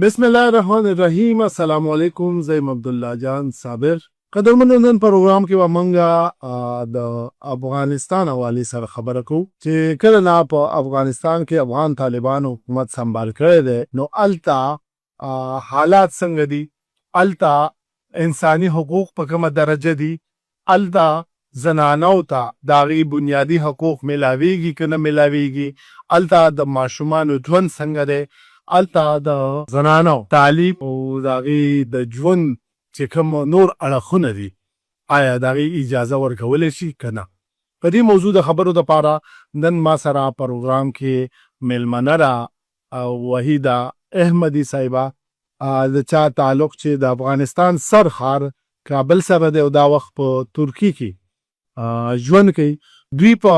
بسم الله الرحمن الرحیم. السلام علیکم. زیم عبدالله جان صابر. قدرمنو، پروګرام کې و مونږه د افغانستان حواله سره خبره کوو چې کله نه په افغانستان کې افغان طالبان حکومت سمبال کړی دی، نو التا حالات څنګه دي، التا انساني حقوق په کومه درجه دي، التا زنانو ته د هغې بنیادي حقوق ملاویږي که نه ملاویږي، التا د ماشومانو ژوند څنګه دی، التا د زنانو تعلیم او د هغې د ژوند چې کوم نور اړخونه دي، آیا د هغې اجازه ورکولی شي که نه. په دې موضوع د خبرو دپاره نن ما سره پروګرام کې میلمنه ده وحیده احمدي صاحبه، د چا تعلق چې د افغانستان سر ښار کابل سره دی او دا وخت په ترکي کې ژوند کوي. دوی په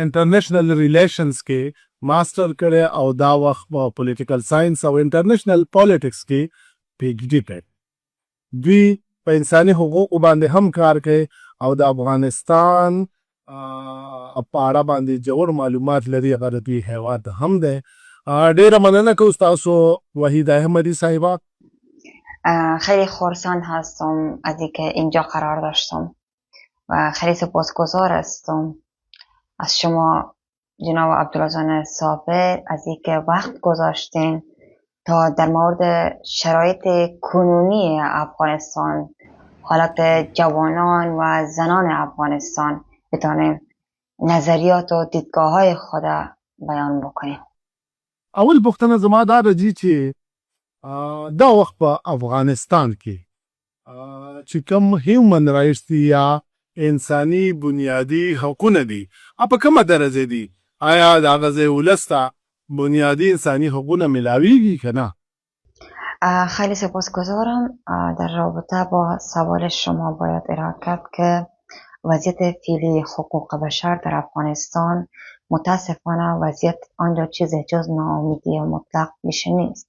انټرنیشنل ریلیشنز کې ماسټر کړی او دا وخت په پولیټیکل ساینس او انټرنیشنل پالیټکس کې پی ایچ ډي کړی. دوی په انساني حقوقو باندې هم کار کوي او د افغانستان په اړه باندې ژور معلومات لري. هغه د دوی هیواد هم دی. ډیره مننه کوم تاسو وحیده احمدی صاحبه. خیلی خرسند هستم از اینکه اینجا قرار داشتم و خیلی سپاسگزار هستم از شما جناب عبدالله جان صابر از اینکه وقت گذاشتین تا در مورد شرایط کنونی افغانستان، حالت جوانان و زنان افغانستان بتانیم نظریات و دیدگاه های خود بیان بکنیم. اول پوښتنه زما دا راځي چې دا وخت په افغانستان کې چې کوم هیومن رایټس دي یا انساني بنیادی حقونه دي، په کومه درجه دي؟ آیا د هغه ځای ولس ته بنیادی انسانی حقونه ملاویږي که نه؟ خیلی سپاسگزارم. در رابطه با سوال شما باید ارائه کرد که وضعیت فعلی حقوق بشر در افغانستان متاسفانه وضعیت آنجا چیزی جز ناامیدی مطلق میشه نیست.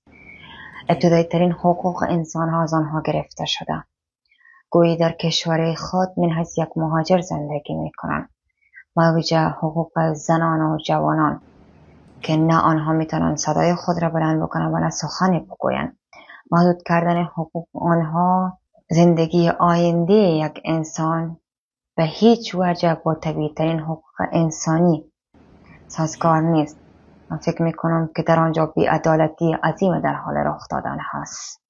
ابتدایی ترین حقوق انسان ها از آنها گرفته شده. گویی در کشور خود من حیث یک مهاجر زندگی میکنند. موجه حقوق زنان و جوانان که نه آنها میتونن صدای خود را بلند بکنن و نه سخنی بگویند. محدود کردن حقوق آنها زندگی آینده یک انسان به هیچ وجه با طبیعی ترین حقوق انسانی سازگار نیست. من فکر میکنم که در آنجا بی‌عدالتی عظیم در حال رخ دادن هست.